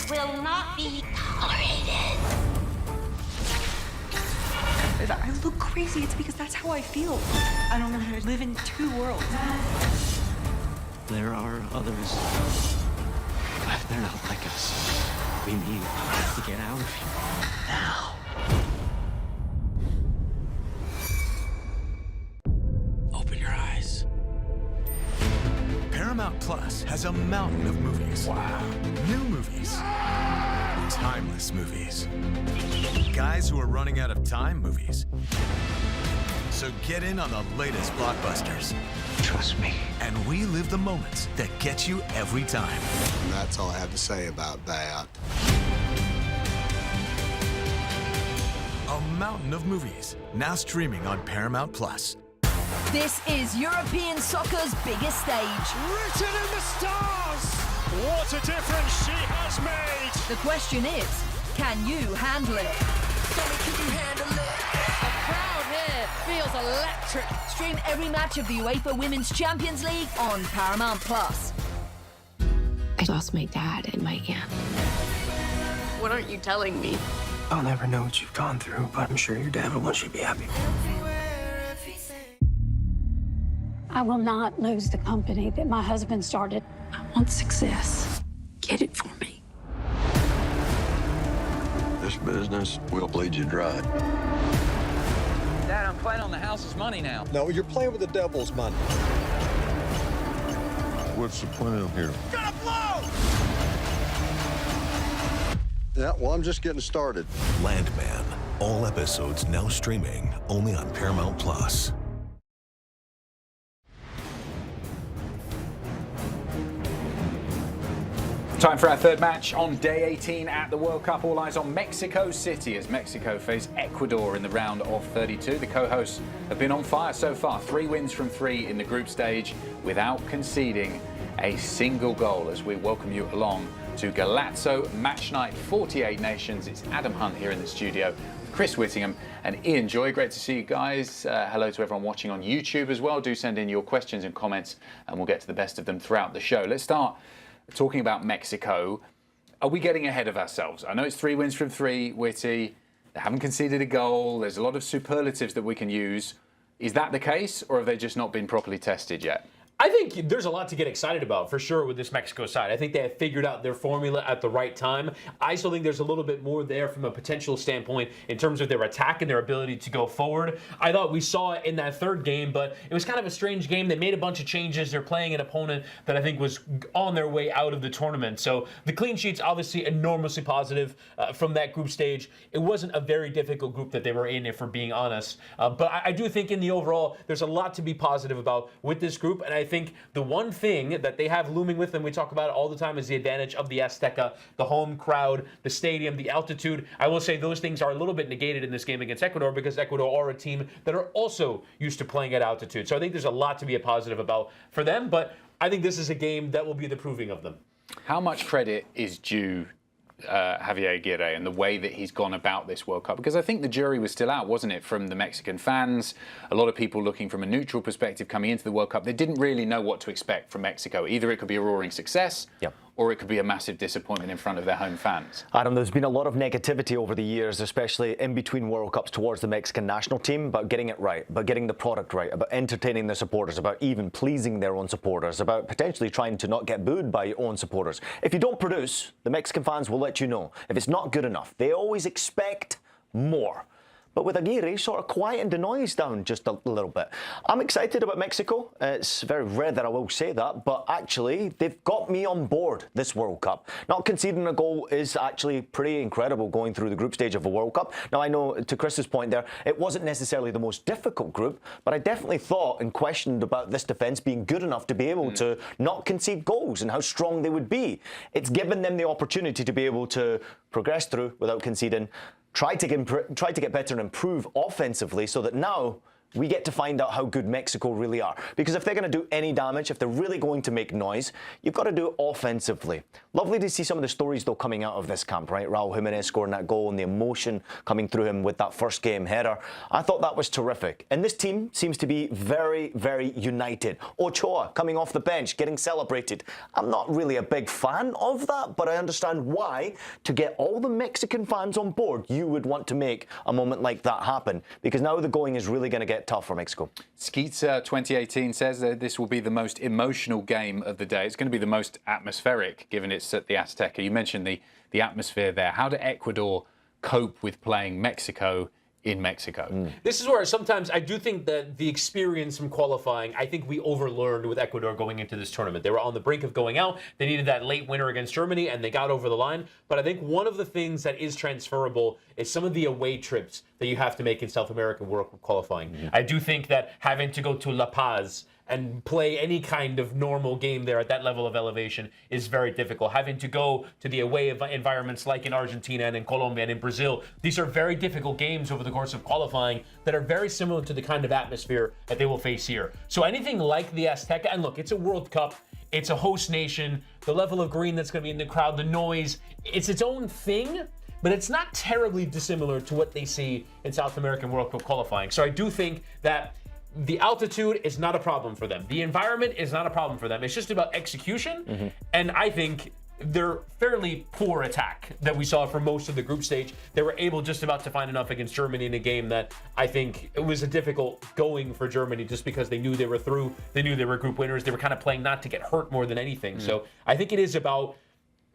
will not be tolerated. If I look crazy, it's because that's how I feel. I don't know how to live in two worlds. There are others, but they're not like us. We need to get out of here now. Open your eyes. Paramount Plus has a mountain of movies. Wow. New movies. Timeless movies. Guys who are running out of time movies. So get in on the latest blockbusters. Trust me. And relive the moments that get you every time. And that's all I have to say about that. A mountain of movies, now streaming on Paramount Plus. This is European soccer's biggest stage. Written in the stars! What a difference she has made! The question is, can you handle it? Can you handle it? The crowd here feels electric. Stream every match of the UEFA Women's Champions League on Paramount Plus. I lost my dad and my aunt. What aren't you telling me? I'll never know what you've gone through, but I'm sure your dad will want you to be happy. I will not lose the company that my husband started. I want success. Get it for me. This business will bleed you dry. Dad, I'm playing on the house's money now. No, you're playing with the devil's money. What's the plan here? Gonna blow! Yeah, well, I'm just getting started. Landman. All episodes now streaming only on Paramount Plus. Time for our third match on day 18 at the World Cup. All eyes on Mexico City as Mexico face Ecuador in the round of 32. The co-hosts have been on fire so far. 3 wins from 3 in the group stage without conceding a single goal. As we welcome you along to Golazo Matchnight 48 Nations. It's Adam Hunt here in the studio with Chris Whittingham and Ian Joy. Great to see you guys. Hello to everyone watching on YouTube as well. Do send in your questions and comments and we'll get to the best of them throughout the show. Let's start talking about Mexico. Are we getting ahead of ourselves? I know it's 3 wins from 3, Whitty. They haven't conceded a goal. There's a lot of superlatives that we can use. Is that the case, or have they just not been properly tested yet? I think there's a lot to get excited about, for sure, with this Mexico side. I think they have figured out their formula at the right time. I still think there's a little bit more there from a potential standpoint in terms of their attack and their ability to go forward. I thought we saw it in that third game, but it was kind of a strange game. They made a bunch of changes. They're playing an opponent that I think was on their way out of the tournament. So the clean sheet's obviously enormously positive from that group stage. It wasn't a very difficult group that they were in, if we're being honest. But I do think in the overall, there's a lot to be positive about with this group, and I think the one thing that they have looming with them, we talk about it all the time, is the advantage of the Azteca, the home crowd, the stadium, the altitude. I will say those things are a little bit negated in this game against Ecuador because Ecuador are a team that are also used to playing at altitude. So I think there's a lot to be a positive about for them, but I think this is a game that will be the proving of them. How much credit is due Javier Aguirre and the way that he's gone about this World Cup? Because I think the jury was still out, wasn't it, from the Mexican fans? A lot of people looking from a neutral perspective coming into the World Cup, they didn't really know what to expect from Mexico. Either it could be a roaring success, or it could be a massive disappointment in front of their home fans. Adam, there's been a lot of negativity over the years, especially in between World Cups towards the Mexican national team, about getting it right, about getting the product right, about entertaining the supporters, about even pleasing their own supporters, about potentially trying to not get booed by your own supporters. If you don't produce, the Mexican fans will let you know. If it's not good enough, they always expect more. But with Aguirre, sort of quietened the noise down just a little bit. I'm excited about Mexico. It's very rare that I will say that, but actually, they've got me on board this World Cup. Not conceding a goal is actually pretty incredible going through the group stage of a World Cup. Now, I know, to Chris's point there, it wasn't necessarily the most difficult group, but I definitely thought and questioned about this defence being good enough to be able to not concede goals and how strong they would be. It's given them the opportunity to be able to progress through without conceding, try to get better and improve offensively so that now we get to find out how good Mexico really are. Because if they're going to do any damage, if they're really going to make noise, you've got to do it offensively. Lovely to see some of the stories, though, coming out of this camp, right? Raul Jimenez scoring that goal and the emotion coming through him with that first game header. I thought that was terrific. And this team seems to be very, very united. Ochoa coming off the bench, getting celebrated. I'm not really a big fan of that, but I understand why. To get all the Mexican fans on board, you would want to make a moment like that happen, because now the going is really going to get tough for Mexico. Skeeter 2018 says that this will be the most emotional game of the day. It's going to be the most atmospheric, given it's at the Azteca. You mentioned the atmosphere there. How do Ecuador cope with playing Mexico in Mexico? This is where sometimes I do think that the experience from qualifying, I think we overlearned with Ecuador going into this tournament. They were on the brink of going out. They needed that late winner against Germany, and they got over the line. But I think one of the things that is transferable is some of the away trips that you have to make in South American World Cup qualifying. I do think that having to go to La Paz and play any kind of normal game there at that level of elevation is very difficult. Having to go to the away environments like in Argentina and in Colombia and in Brazil, these are very difficult games over the course of qualifying that are very similar to the kind of atmosphere that they will face here. So anything like the Azteca, and look, it's a World Cup, it's a host nation, the level of green that's going to be in the crowd, the noise, it's its own thing, but it's not terribly dissimilar to what they see in South American World Cup qualifying. So I do think that the altitude is not a problem for them. The environment is not a problem for them. It's just about execution. And I think their fairly poor attack that we saw for most of the group stage, they were able just about to find enough against Germany in a game that I think it was a difficult going for Germany just because they knew they were through. They knew they were group winners. They were kind of playing not to get hurt more than anything. So I think it is about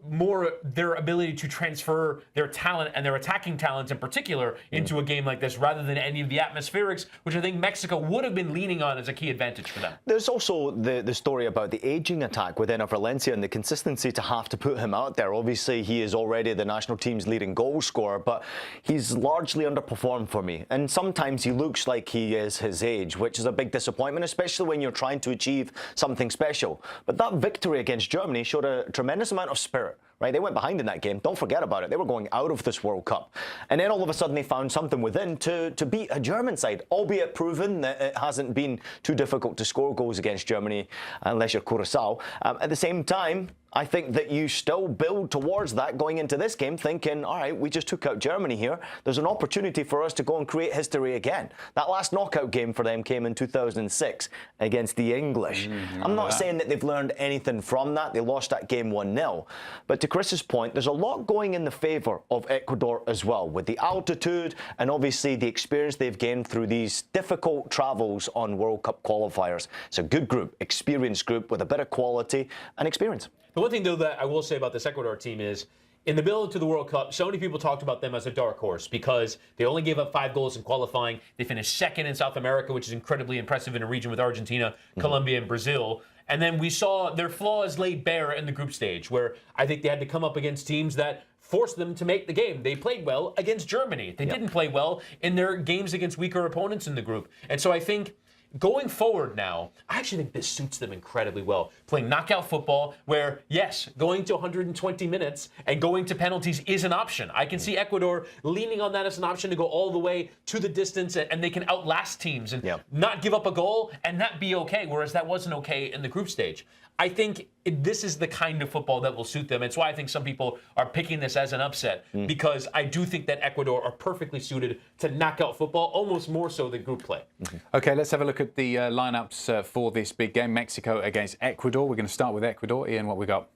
more their ability to transfer their talent and their attacking talents in particular into a game like this rather than any of the atmospherics, which I think Mexico would have been leaning on as a key advantage for them. There's also the story about the aging attack within Valencia and the consistency to have to put him out there. Obviously, he is already the national team's leading goal scorer, but he's largely underperformed for me. And sometimes he looks like he is his age, which is a big disappointment, especially when you're trying to achieve something special. But that victory against Germany showed a tremendous amount of spirit. Right, they went behind in that game. Don't forget about it. They were going out of this World Cup. And then all of a sudden they found something within to beat a German side, albeit proven that it hasn't been too difficult to score goals against Germany unless you're Curaçao. At the same time, I think that you still build towards that going into this game thinking, all right, we just took out Germany here. There's an opportunity for us to go and create history again. That last knockout game for them came in 2006 against the English. I'm not saying that they've learned anything from that. They lost that game 1-0. But to Chris's point, there's a lot going in the favour of Ecuador as well, with the altitude and obviously the experience they've gained through these difficult travels on World Cup qualifiers. It's a good group, experienced group with a bit of quality and experience. The one thing, though, that I will say about this Ecuador team is, in the build to the World Cup, so many people talked about them as a dark horse because they only gave up 5 goals in qualifying. They finished second in South America, which is incredibly impressive in a region with Argentina, Colombia, and Brazil. And then we saw their flaws laid bare in the group stage, where I think they had to come up against teams that forced them to make the game. They played well against Germany. They didn't play well in their games against weaker opponents in the group. And so I think going forward now, I actually think this suits them incredibly well. Playing knockout football where, yes, going to 120 minutes and going to penalties is an option. I can see Ecuador leaning on that as an option to go all the way to the distance, and they can outlast teams and not give up a goal and that be okay, whereas that wasn't okay in the group stage. I think this is the kind of football that will suit them. It's why I think some people are picking this as an upset, because I do think that Ecuador are perfectly suited to knockout football, almost more so than group play. Okay, let's have a look at the lineups for this big game, Mexico against Ecuador. We're going to start with Ecuador. Ian, what we got?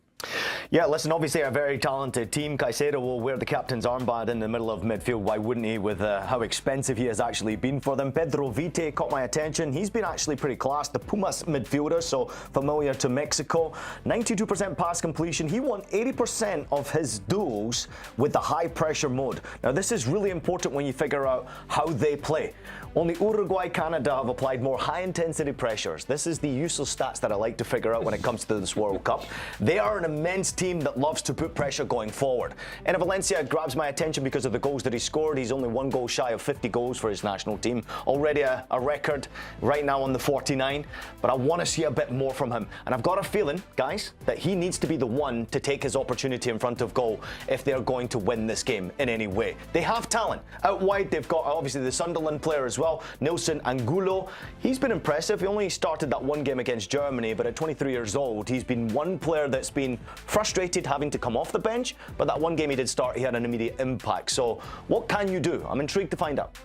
Yeah, listen, obviously a very talented team. Caicedo will wear the captain's armband in the middle of midfield. Why wouldn't he, with how expensive he has actually been for them? Pedro Vite caught my attention. He's been actually pretty class. The Pumas midfielder, so familiar to Mexico. 92% pass completion. He won 80% of his duels with the high-pressure mode. Now, this is really important when you figure out how they play. Only Uruguay, Canada have applied more high-intensity pressures. This is the useless stats that I like to figure out when it comes to this World Cup. They are an immense this team that loves to put pressure going forward. And Valencia grabs my attention because of the goals that he scored. He's only 1 goal shy of 50 goals for his national team. Already a record right now on the 49. But I want to see a bit more from him. And I've got a feeling, guys, that he needs to be the one to take his opportunity in front of goal if they're going to win this game in any way. They have talent. Out wide, they've got obviously the Sunderland player as well, Nilson Angulo. He's been impressive. He only started that one game against Germany, but at 23 years old, he's been one player that's been frustrated having to come off the bench, but that one game he did start, he had an immediate impact. So what can you do? I'm intrigued to find out.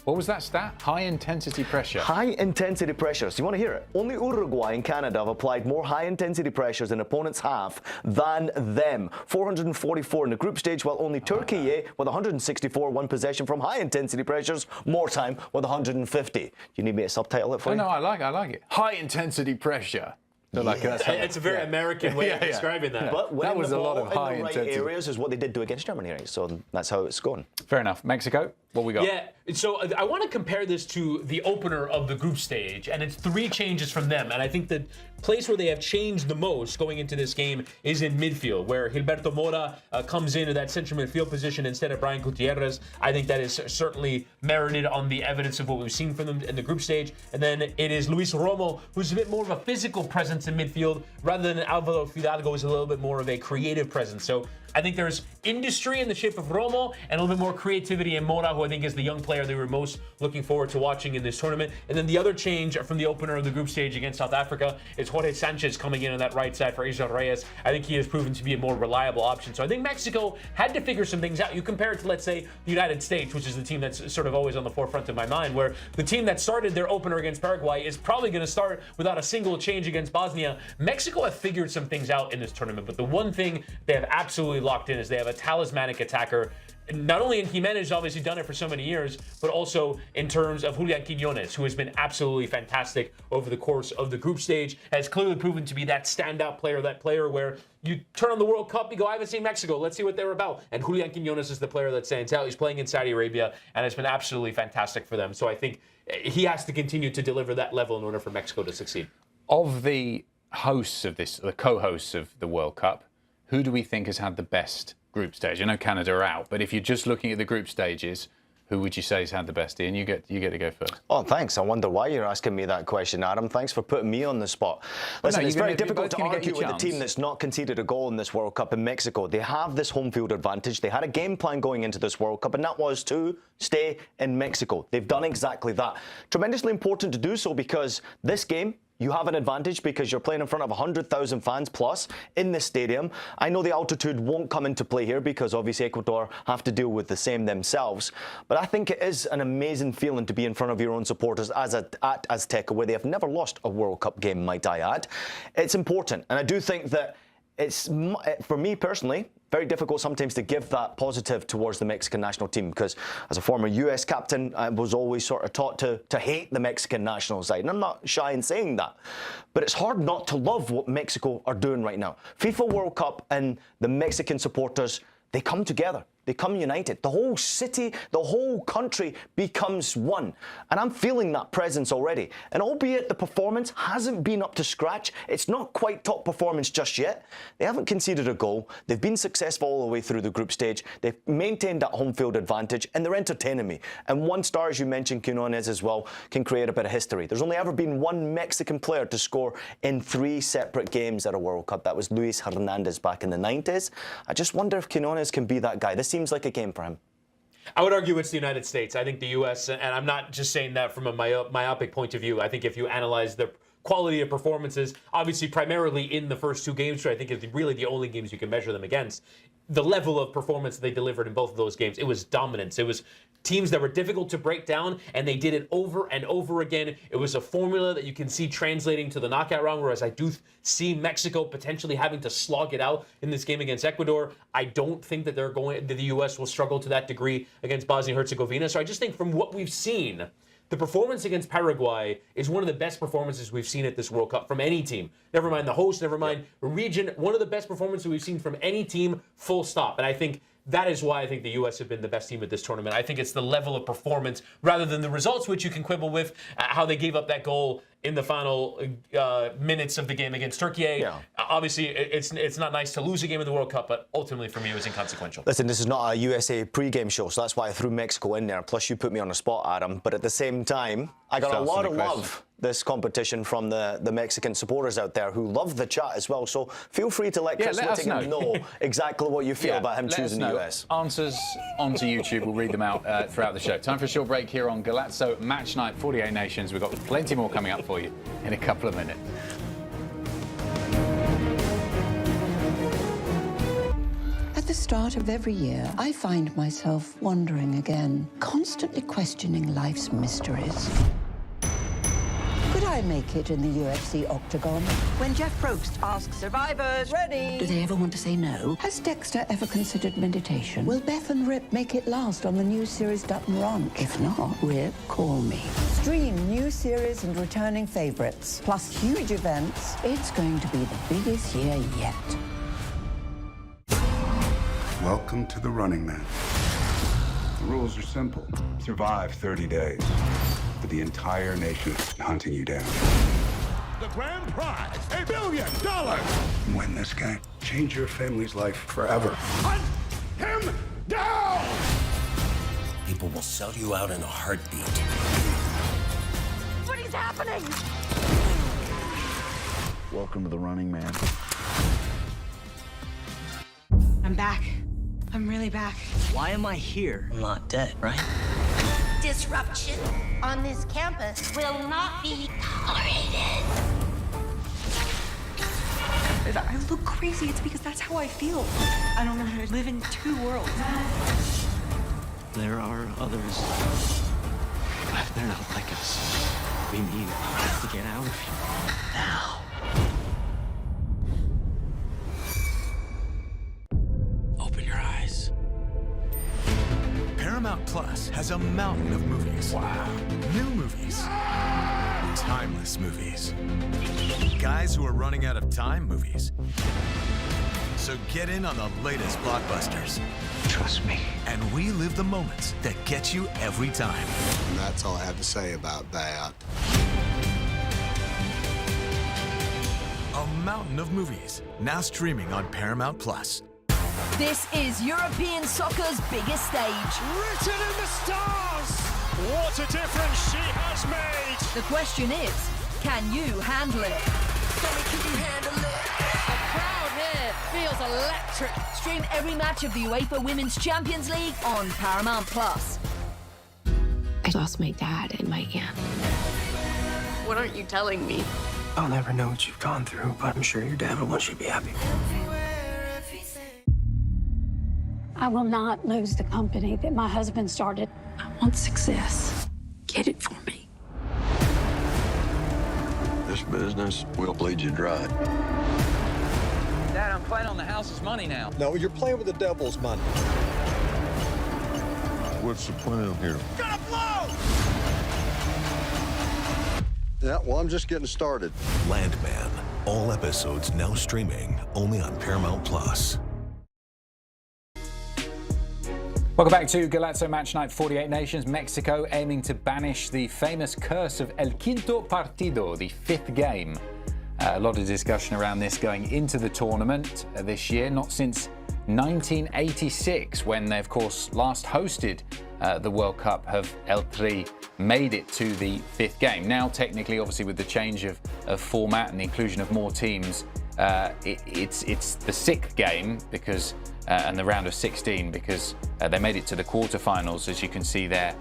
What was that stat? High intensity pressure. High intensity pressures. You want to hear it? Only Uruguay and Canada have applied more high intensity pressures in opponents' half than them. 444 in the group stage, while only Turkey with 164 won possession from high intensity pressures more time with 150. Do you need me to subtitle it for you? No, I like it. High intensity pressure. So like it's a very American way of describing that. But that was the a lot of high in the right intensity areas is what they did do against Germany, right? So that's how it's going. Fair enough. Mexico, what we got? Yeah, so I want to compare this to the opener of the group stage, and it's 3 changes from them. And I think the place where they have changed the most going into this game is in midfield, where Gilberto Mora comes into that central midfield position instead of Brian Gutierrez. I think that is certainly merited on the evidence of what we've seen from them in the group stage. And then it is Luis Romo, who's a bit more of a physical presence in midfield, rather than Alvaro Fidalgo, who's a little bit more of a creative presence. So I think there's industry in the shape of Romo and a little bit more creativity in Mora, who I think is the young player they were most looking forward to watching in this tournament. And then the other change from the opener of the group stage against South Africa is Jorge Sanchez coming in on that right side for Israel Reyes. I think he has proven to be a more reliable option. So I think Mexico had to figure some things out. You compare it to, let's say, the United States, which is the team that's sort of always on the forefront of my mind, where the team that started their opener against Paraguay is probably going to start without a single change against Bosnia. Mexico have figured some things out in this tournament, but the one thing they have absolutely locked in is they have a talismanic attacker. Not only in Jimenez, obviously done it for so many years, but also in terms of Julian Quiñones, who has been absolutely fantastic over the course of the group stage, has clearly proven to be that standout player, that player where you turn on the World Cup, you go, I haven't seen Mexico, let's see what they're about. And Julian Quiñones is the player that stands out. He's playing in Saudi Arabia, and it's been absolutely fantastic for them. So I think he has to continue to deliver that level in order for Mexico to succeed. Of the hosts of this, the co-hosts of the World Cup, who do we think has had the best group stage? I know Canada are out, but if you're just looking at the group stages, who would you say has had the best? Ian, you get to go first. Oh, thanks. I wonder why you're asking me that question, Adam. Thanks for putting me on the spot. Listen, it's very difficult to argue with a team that's not conceded a goal in this World Cup in Mexico. They have this home field advantage. They had a game plan going into this World Cup, and that was to stay in Mexico. They've done exactly that. Tremendously important to do so because this game, you have an advantage because you're playing in front of 100,000 fans plus in this stadium. I know the altitude won't come into play here because obviously Ecuador have to deal with the same themselves. But I think it is an amazing feeling to be in front of your own supporters at Azteca, where they have never lost a World Cup game, might I add. It's important. And I do think that it's, for me personally, very difficult sometimes to give that positive towards the Mexican national team because as a former US captain, I was always sort of taught to hate the Mexican national side. And I'm not shy in saying that. But it's hard not to love what Mexico are doing right now. FIFA World Cup and the Mexican supporters, they come together. They come united. The whole city, the whole country becomes one. And I'm feeling that presence already. And albeit the performance hasn't been up to scratch, it's not quite top performance just yet. They haven't conceded a goal. They've been successful all the way through the group stage. They've maintained that home field advantage, and they're entertaining me. And one star, as you mentioned, Quiñones as well, can create a bit of history. There's only ever been one Mexican player to score in 3 separate games at a World Cup. That was Luis Hernandez back in the 90s. I just wonder if Quiñones can be that guy. This seems like a game for him. I would argue it's the United States. I think the U.S., and I'm not just saying that from a myopic point of view. I think if you analyze the quality of performances, obviously primarily in the first 2 games, which I think is really the only games you can measure them against, the level of performance they delivered in both of those games, it was dominance. It was teams that were difficult to break down, and they did it over and over again. It was a formula that you can see translating to the knockout round, whereas I do see Mexico potentially having to slog it out in this game against Ecuador. I don't think that the U.S. will struggle to that degree against Bosnia and Herzegovina. So I just think from what we've seen, the performance against Paraguay is one of the best performances we've seen at this World Cup from any team. Never mind the host, never mind region. One of the best performances we've seen from any team, full stop. And I think that is why I think the U.S. have been the best team at this tournament. I think it's the level of performance rather than the results, which you can quibble with, how they gave up that goal in the final minutes of the game against Turkey. Yeah. Obviously, it's not nice to lose a game in the World Cup, but ultimately for me it was inconsequential. Listen, this is not a USA pre-game show, so that's why I threw Mexico in there. Plus, you put me on the spot, Adam. But at the same time, I got a lot of love this competition from the Mexican supporters out there who love the chat as well. So feel free to let Chris Whittingham know exactly what you feel about him choosing the US. Answers onto YouTube. We'll read them out throughout the show. Time for a short break here on Golazo Match Night 48 Nations. We've got plenty more coming up for you in a couple of minutes. At the start of every year, I find myself wondering again, constantly questioning life's mysteries. Could I make it in the UFC octagon? When Jeff Probst asks survivors, ready? Do they ever want to say no? Has Dexter ever considered meditation? Will Beth and Rip make it last on the new series Dutton Ranch? If not, Rip, call me. Stream new series and returning favorites, plus huge events. It's going to be the biggest year yet. Welcome to the Running Man. The rules are simple. Survive 30 days. But the entire nation is hunting you down. The grand prize, $1 billion. Win this game. Change your family's life forever. Hunt him down! People will sell you out in a heartbeat. What is happening? Welcome to the Running Man. I'm back. I'm really back. Why am I here? I'm not dead, right? Disruption on this campus will not be tolerated. If I look crazy, it's because that's how I feel. I don't know how to live in two worlds. There are others. But they're not like us. We need to get out of here. Now. Open your eyes. Paramount Plus has a mountain of movies. Wow. New movies. Timeless movies. Guys who are running out of time movies. So get in on the latest blockbusters. Trust me. And relive the moments that get you every time. And that's all I have to say about that. A mountain of movies, now streaming on Paramount Plus. This is European soccer's biggest stage. Written in the stars! What a difference she has made! The question is, can you handle it? Can you handle it? The crowd here feels electric. Stream every match of the UEFA Women's Champions League on Paramount Plus. I lost my dad and my aunt. What aren't you telling me? I'll never know what you've gone through, but I'm sure your dad will want you to be happy. I will not lose the company that my husband started. I want success. Get it for me. This business will bleed you dry. Dad, I'm playing on the house's money now. No, you're playing with the devil's money. What's the plan here? Gonna blow! Yeah, well, I'm just getting started. Landman. All episodes now streaming only on Paramount Plus. Welcome back to Golazo Match Night 48 Nations. Mexico aiming to banish the famous curse of El Quinto Partido, the fifth game. A lot of discussion around this going into the tournament this year, not since 1986, when they, of course, last hosted the World Cup, have El Tri made it to the fifth game. Now, technically, obviously, with the change of format and the inclusion of more teams, it's the sixth game because and the round of 16 because they made it to the quarterfinals, as you can see there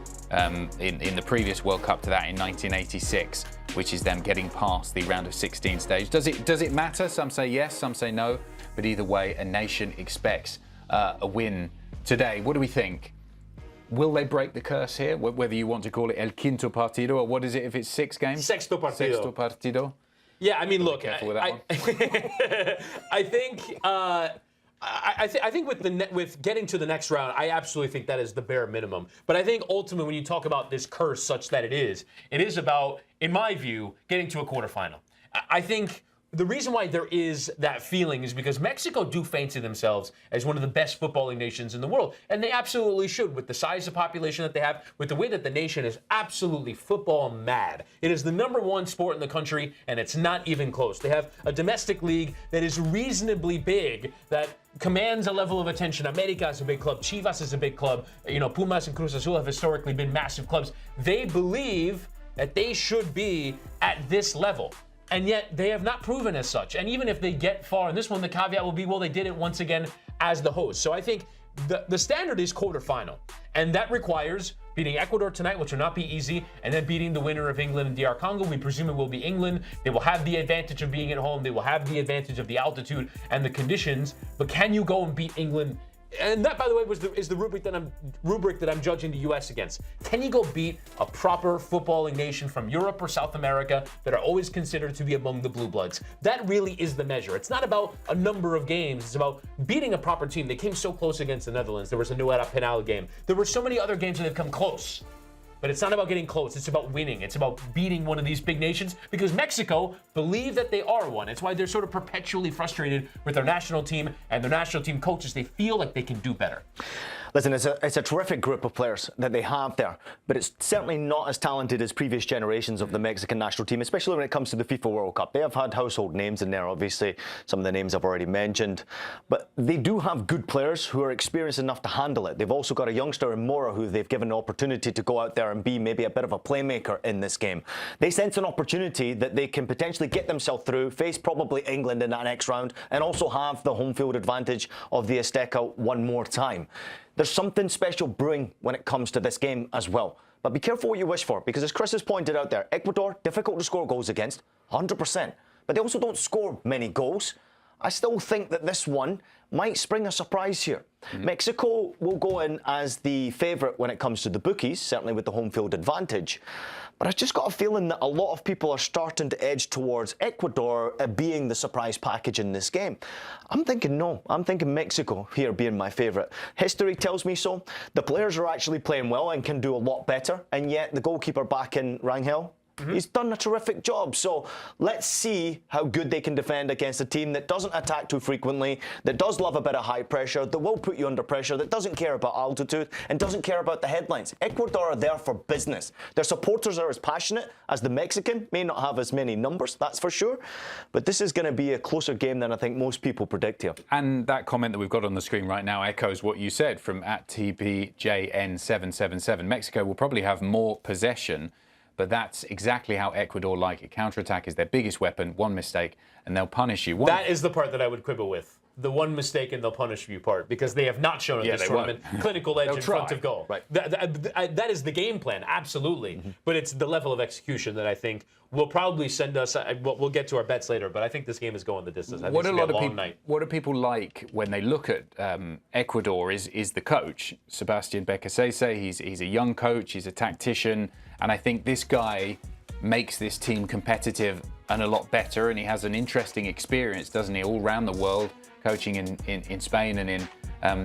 in the previous World Cup to that in 1986, which is them getting past the round of 16 stage. Does it matter? Some say yes, some say no, but either way, a nation expects a win today. What do we think? Will they break the curse here? Whether you want to call it El Quinto Partido, or what is it if it's 6 games? Sexto Partido. Sexto Partido. Yeah, I mean, look, I think I think with getting to the next round, I absolutely think that is the bare minimum. But I think ultimately, when you talk about this curse, such that it is about, in my view, getting to a quarterfinal. I think the reason why there is that feeling is because Mexico do fancy themselves as one of the best footballing nations in the world. And they absolutely should, with the size of population that they have, with the way that the nation is absolutely football mad. It is the #1 sport in the country, and it's not even close. They have a domestic league that is reasonably big, that commands a level of attention. America is a big club. Chivas is a big club. You know, Pumas and Cruz Azul have historically been massive clubs. They believe that they should be at this level. And yet they have not proven as such. And even if they get far in this one, the caveat will be, well, they did it once again as the host. So I think the standard is quarterfinal. And that requires beating Ecuador tonight, which will not be easy, and then beating the winner of England and DR Congo. We presume it will be England. They will have the advantage of being at home. They will have the advantage of the altitude and the conditions. But can you go and beat England? And that, by the way, is the rubric that I'm judging the U.S. against. Can you go beat a proper footballing nation from Europe or South America that are always considered to be among the blue bloods? That really is the measure. It's not about a number of games. It's about beating a proper team. They came so close against the Netherlands. There was a Nueva Penal game. There were so many other games that have come close. But it's not about getting close. It's about winning. It's about beating one of these big nations, because Mexico believe that they are one. It's why they're sort of perpetually frustrated with their national team and their national team coaches. They feel like they can do better. Listen, it's a terrific group of players that they have there, but it's certainly not as talented as previous generations of the Mexican national team, especially when it comes to the FIFA World Cup. They have had household names in there, obviously, some of the names I've already mentioned, but they do have good players who are experienced enough to handle it. They've also got a youngster in Mora who they've given the opportunity to go out there and be maybe a bit of a playmaker in this game. They sense an opportunity that they can potentially get themselves through, face probably England in that next round, and also have the home field advantage of the Azteca one more time. There's something special brewing when it comes to this game as well. But be careful what you wish for, because as Chris has pointed out there, Ecuador, difficult to score goals against, 100%. But they also don't score many goals. I still think that this one might spring a surprise here. Mexico will go in as the favourite when it comes to the bookies, certainly with the home field advantage. But I've just got a feeling that a lot of people are starting to edge towards Ecuador being the surprise package in this game. I'm thinking no. I'm thinking Mexico here being my favourite. History tells me so. The players are actually playing well and can do a lot better. And yet the goalkeeper back in Rangel, he's done a terrific job. So let's see how good they can defend against a team that doesn't attack too frequently, that does love a bit of high pressure, that will put you under pressure, that doesn't care about altitude and doesn't care about the headlines. Ecuador are there for business. Their supporters are as passionate as the Mexican, may not have as many numbers, that's for sure. But this is going to be a closer game than I think most people predict here. And that comment that we've got on the screen right now echoes what you said from @TPJN777. Mexico will probably have more possession, but that's exactly how Ecuador like it. Counterattack is their biggest weapon. One mistake, and they'll punish you. That is the part that I would quibble with. The one mistake and they'll punish you part, because they have not shown in this tournament clinical edge in front of goal. Right. That is the game plan, absolutely. But it's the level of execution that I think will probably send us. We'll get to our bets later, but I think this game is going the distance. I think it's going to be a long night. What do people like when they look at Ecuador is the coach, Sebastian Becasese. He's a young coach, he's a tactician, and I think this guy makes this team competitive and a lot better, and he has an interesting experience, doesn't he, all around the world, coaching in Spain and in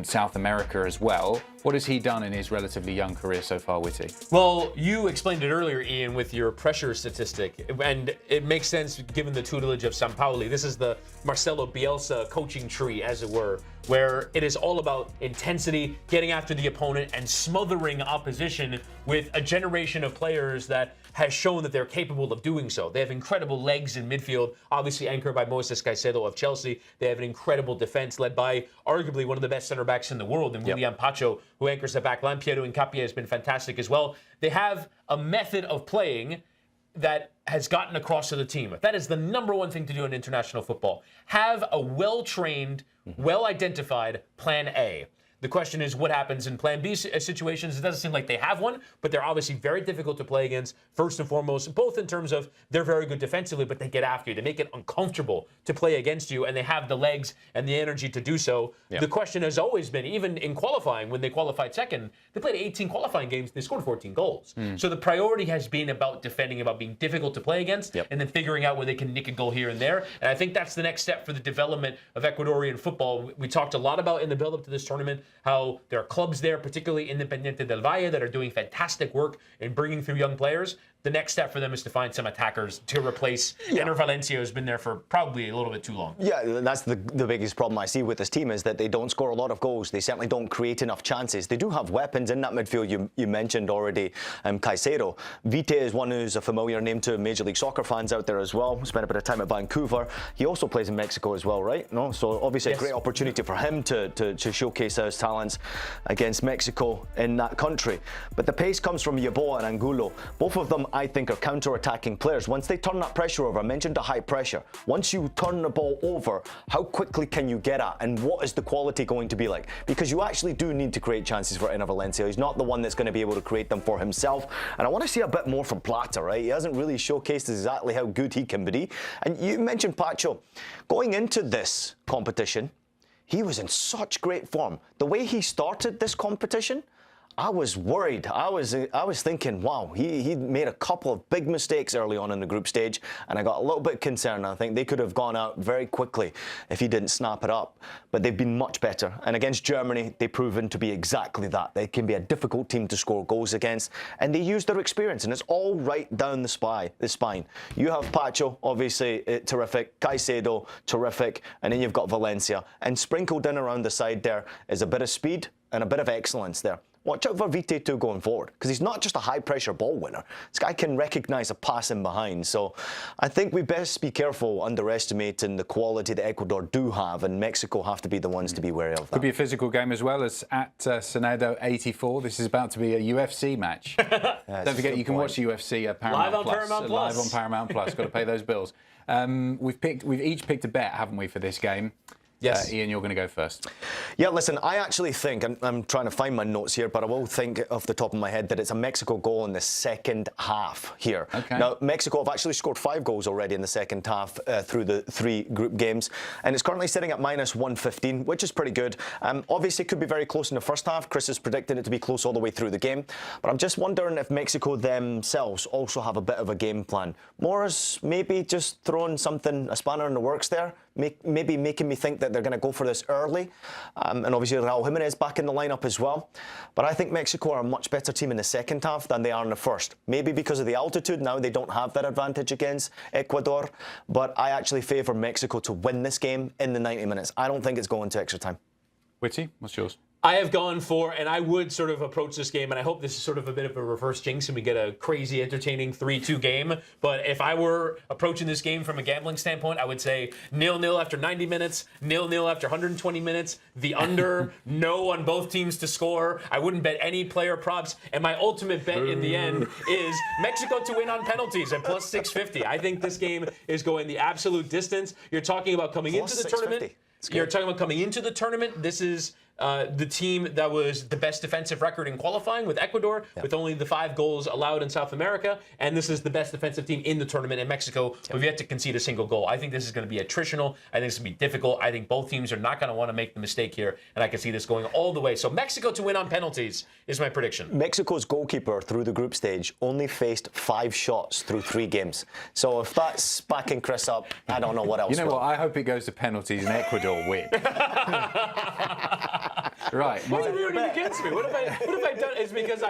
South America as well. What has he done in his relatively young career so far, Witty? Well, you explained it earlier, Ian, with your pressure statistic, and it makes sense given the tutelage of Sampaoli. This is the Marcelo Bielsa coaching tree, as it were, where it is all about intensity, getting after the opponent, and smothering opposition with a generation of players that has shown that they're capable of doing so. They have incredible legs in midfield, obviously anchored by Moises Caicedo of Chelsea. They have an incredible defense led by arguably one of the best center backs in the world, and William Pacho, who anchors the back line. Piero Hincapié has been fantastic as well. They have a method of playing that has gotten across to the team. That is the #1 thing to do in international football. Have a well-trained, well-identified plan A. The question is, what happens in Plan B situations? It doesn't seem like they have one, but they're obviously very difficult to play against, first and foremost, both in terms of they're very good defensively, but they get after you. They make it uncomfortable to play against you, and they have the legs and the energy to do so. Yep. The question has always been, even in qualifying, when they qualified second, they played 18 qualifying games, they scored 14 goals. So the priority has been about defending, about being difficult to play against, and then figuring out where they can nick a goal here and there. And I think that's the next step for the development of Ecuadorian football. We talked a lot about in the build-up to this tournament how there are clubs there, particularly Independiente del Valle, that are doing fantastic work in bringing through young players. the next step for them is to find some attackers to replace Enner Valencia, who's been there for probably a little bit too long. Yeah, that's the biggest problem I see with this team, is that they don't score a lot of goals. They certainly don't create enough chances. They do have weapons in that midfield. You mentioned already Caicedo. Vite is one who's a familiar name to Major League Soccer fans out there as well. Spent a bit of time at Vancouver. He also plays in Mexico as well, right? No, so obviously a great opportunity for him to showcase his talents against Mexico in that country. But the pace comes from Yeboah and Angulo. Both of them, I think, are counter-attacking players. Once they turn that pressure over, I mentioned the high pressure. Once you turn the ball over, how quickly can you get at, and what is the quality going to be like? Because you actually do need to create chances for Enner Valencia. He's not the one that's going to be able to create them for himself. And I want to see a bit more from Plata, right? He hasn't really showcased exactly how good he can be. And you mentioned Pacho. Going into this competition, he was in such great form. The way he started this competition, I was worried. I was thinking, wow, he made a couple of big mistakes early on in the group stage, and I got a little bit concerned. I think they could have gone out very quickly if he didn't snap it up. But they've been much better. And against Germany, they've proven to be exactly that. They can be a difficult team to score goals against, and they use their experience, and it's all right down the spine. You have Pacho, obviously terrific. Caicedo, terrific. And then you've got Valencia. And sprinkled in around the side there is a bit of speed and a bit of excellence there. Watch out for Vite too going forward, because he's not just a high-pressure ball winner. This guy can recognise a pass in behind. So I think we best be careful underestimating the quality that Ecuador do have, and Mexico have to be the ones to be wary of that. Could be a physical game as well, as at Senedo 84. This is about to be a UFC match. Don't forget, you can watch the UFC Paramount live on Plus. Paramount Plus. Live on Paramount Plus. Got to pay those bills. We've each picked a bet, haven't we, for this game? Yes. Ian, you're going to go first. Yeah, listen, I actually think, I'm trying to find my notes here, but I will think off the top of my head that it's a Mexico goal in the second half here. Okay. Now, Mexico have actually scored 5 goals already in the second half through the 3 group games, and it's currently sitting at -115, which is pretty good. Obviously, it could be very close in the first half. Chris has predicted it to be close all the way through the game, but I'm just wondering if Mexico themselves also have a bit of a game plan. Morris maybe just throwing something, a spanner in the works there, maybe making me think that they're going to go for this early. And obviously Raul Jimenez back in the lineup as well. But I think Mexico are a much better team in the second half than they are in the first. Maybe because of the altitude, now they don't have that advantage against Ecuador. But I actually favour Mexico to win this game in the 90 minutes. I don't think it's going to extra time. Witty, what's yours? I have gone for, and I would sort of approach this game, and I hope this is sort of a bit of a reverse jinx and we get a crazy, entertaining 3-2 game. But if I were approaching this game from a gambling standpoint, I would say 0-0 after 90 minutes, 0-0 after 120 minutes, the under, no on both teams to score. I wouldn't bet any player props. And my ultimate bet in the end is Mexico to win on penalties at +650. I think this game is going the absolute distance. You're talking about coming into the tournament. You're talking about coming into the tournament. This is the team that was the best defensive record in qualifying with Ecuador, with only the 5 goals allowed in South America. And this is the best defensive team in the tournament in Mexico. We've yet to concede a single goal. I think this is going to be attritional. I think it's going to be difficult. I think both teams are not going to want to make the mistake here. And I can see this going all the way. So Mexico to win on penalties is my prediction. Mexico's goalkeeper through the group stage only faced 5 shots through 3 games. So if that's backing Chris up, I don't know what else. You know what? I hope it goes to penalties and Ecuador win. Right. Why are you rooting against me? What have I done? It's because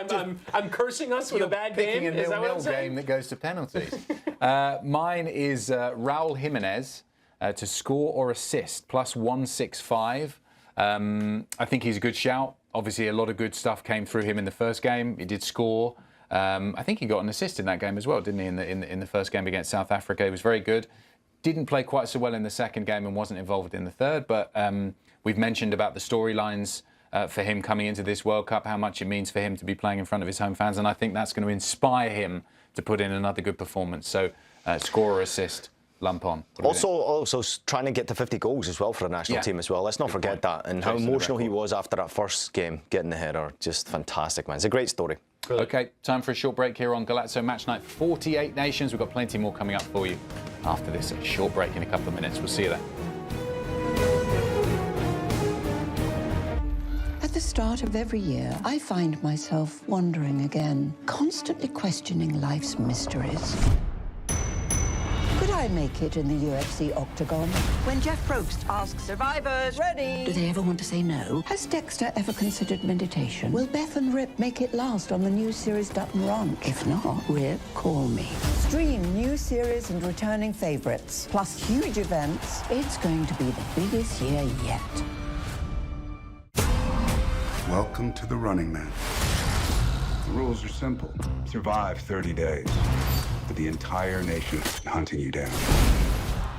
I'm cursing us with a bad game? Is that what I'm saying? Game that goes to penalties. Mine is Raul Jimenez to score or assist, +165. I think he's a good shout. Obviously, a lot of good stuff came through him in the first game. He did score. I think he got an assist in that game as well, didn't he? In the first game against South Africa, he was very good. Didn't play quite so well in the second game and wasn't involved in the third. But we've mentioned about the storylines for him coming into this World Cup, how much it means for him to be playing in front of his home fans, and I think that's going to inspire him to put in another good performance. So, score or assist, lump on. Also trying to get to 50 goals as well for the national team as well. Let's not forget that. And how emotional he was after that first game, getting the header. Just fantastic, man. It's a great story. Okay, time for a short break here on Golazo Match Night. 48 nations. We've got plenty more coming up for you after this short break in a couple of minutes. We'll see you then. At the start of every year, I find myself wondering again, constantly questioning life's mysteries. Could I make it in the UFC octagon? When Jeff Probst asks survivors, ready? Do they ever want to say no? Has Dexter ever considered meditation? Will Beth and Rip make it last on the new series Dutton Ranch? If not, Rip, call me. Stream new series and returning favorites, plus huge events. It's going to be the biggest year yet. Welcome to the Running Man. The rules are simple. Survive 30 days. But the entire nation is hunting you down.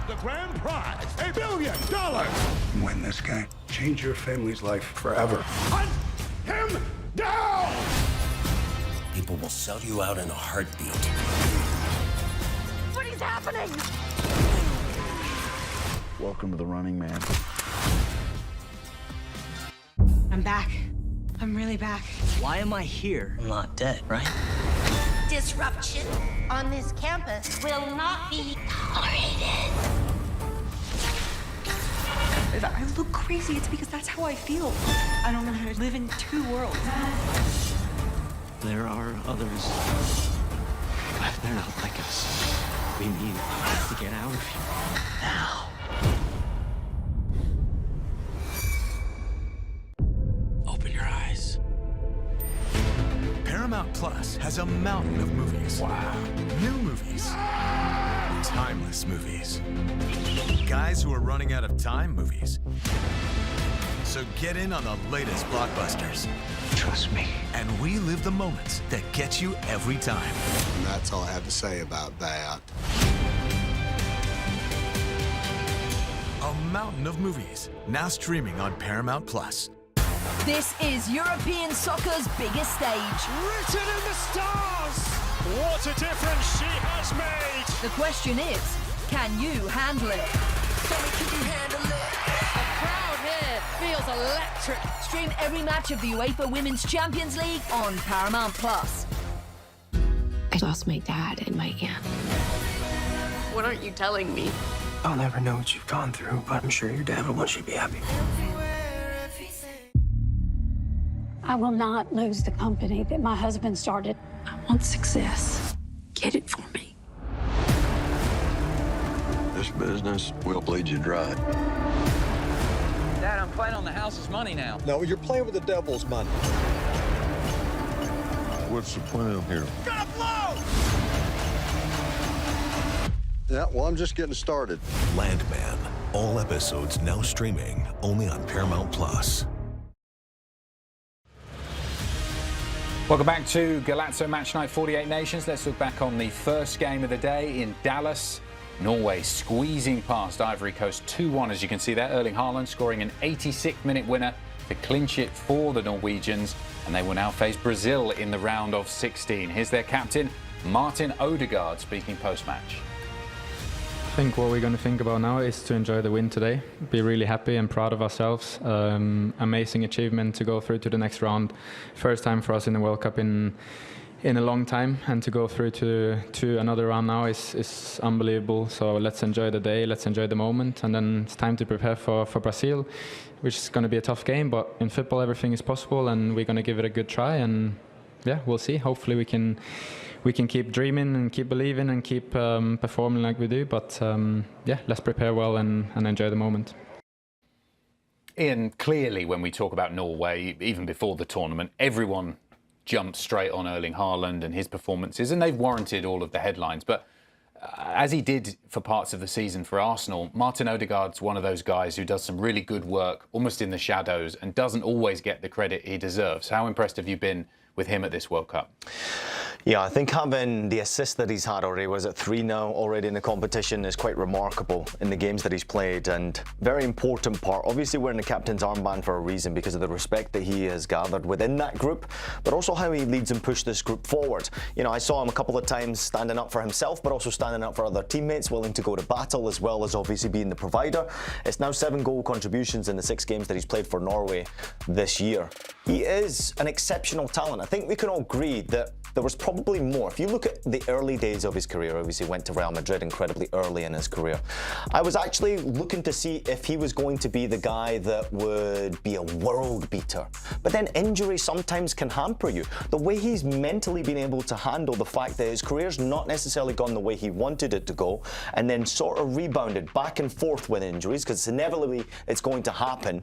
The grand prize, $1 billion. Win this game. Change your family's life forever. Hunt him down! People will sell you out in a heartbeat. What is happening? Welcome to the Running Man. I'm back. I'm really back. Why am I here? I'm not dead, right? Disruption on this campus will not be tolerated. If I look crazy, it's because that's how I feel. I don't know how to live in two worlds. There are others, but they're not like us. We need to get out of here now. Open your eyes. Paramount Plus has a mountain of movies. Wow. New movies. Timeless movies. Guys who are running out of time movies. So get in on the latest blockbusters. Trust me. And we live the moments that get you every time. And that's all I have to say about that. A mountain of movies, now streaming on Paramount Plus. This is European soccer's biggest stage. Written in the stars! What a difference she has made! The question is, can you handle it? Tell me, can you handle it? The crowd here feels electric. Stream every match of the UEFA Women's Champions League on Paramount Plus. I lost my dad in my aunt. What aren't you telling me? I'll never know what you've gone through, but I'm sure your dad will want you to be happy. I will not lose the company that my husband started. I want success. Get it for me. This business will bleed you dry. Dad, I'm playing on the house's money now. No, you're playing with the devil's money. What's the plan here? Gotta blow! Yeah, well, I'm just getting started. Landman. All episodes now streaming only on Paramount Plus. Welcome back to Golazo Matchnight 48 Nations. Let's look back on the first game of the day in Dallas. Norway squeezing past Ivory Coast 2-1, as you can see there. Erling Haaland scoring an 86th-minute winner to clinch it for the Norwegians, and they will now face Brazil in the round of 16. Here's their captain, Martin Odegaard, speaking post-match. I think what we're going to think about now is to enjoy the win today, be really happy and proud of ourselves. Amazing achievement to go through to the next round. First time for us in the World Cup in a long time, and to go through to another round now is unbelievable. So let's enjoy the day, let's enjoy the moment, and then it's time to prepare for Brazil, which is going to be a tough game, but in football everything is possible, and we're going to give it a good try, and yeah, we'll see. Hopefully we can keep dreaming and keep believing and keep performing like we do. But yeah, let's prepare well and enjoy the moment. Ian, clearly when we talk about Norway, even before the tournament, everyone jumped straight on Erling Haaland and his performances, and they've warranted all of the headlines. But as he did for parts of the season for Arsenal, Martin Odegaard's one of those guys who does some really good work, almost in the shadows, and doesn't always get the credit he deserves. How impressed have you been with him at this World Cup? Yeah, I think having the assist that he's had already, was it 3 now already in the competition, is quite remarkable in the games that he's played, and very important part. Obviously wearing the captain's armband for a reason, because of the respect that he has gathered within that group, but also how he leads and pushes this group forward. You know, I saw him a couple of times standing up for himself, but also standing up for other teammates, willing to go to battle, as well as obviously being the provider. It's now 7 goal contributions in the 6 games that he's played for Norway this year. He is an exceptional talent. I think we can all agree that there was probably more. If you look at the early days of his career, obviously went to Real Madrid incredibly early in his career, I was actually looking to see if he was going to be the guy that would be a world beater. But then injury sometimes can hamper you. The way he's mentally been able to handle the fact that his career's not necessarily gone the way he wanted it to go, and then sort of rebounded back and forth with injuries, because inevitably it's going to happen.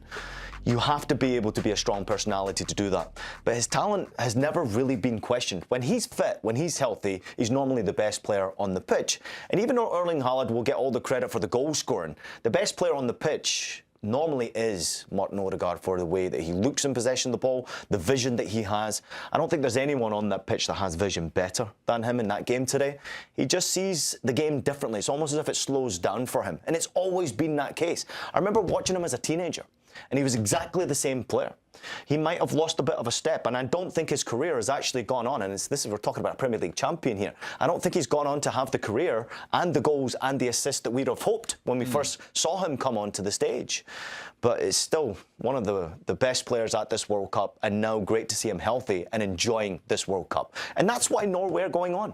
You have to be able to be a strong personality to do that. But his talent has never really been questioned. When he's fit, when he's healthy, he's normally the best player on the pitch. And even though Erling Haaland will get all the credit for the goal scoring, the best player on the pitch normally is Martin Odegaard, for the way that he looks in possession of the ball, the vision that he has. I don't think there's anyone on that pitch that has vision better than him in that game today. He just sees the game differently. It's almost as if it slows down for him. And it's always been that case. I remember watching him as a teenager, and he was exactly the same player. He might have lost a bit of a step, and I don't think his career has actually gone on, and we're talking about a Premier League champion here. I don't think he's gone on to have the career and the goals and the assists that we'd have hoped when we first saw him come onto the stage. But it's still one of the best players at this World Cup, and now great to see him healthy and enjoying this World Cup. And that's why Norway are going on.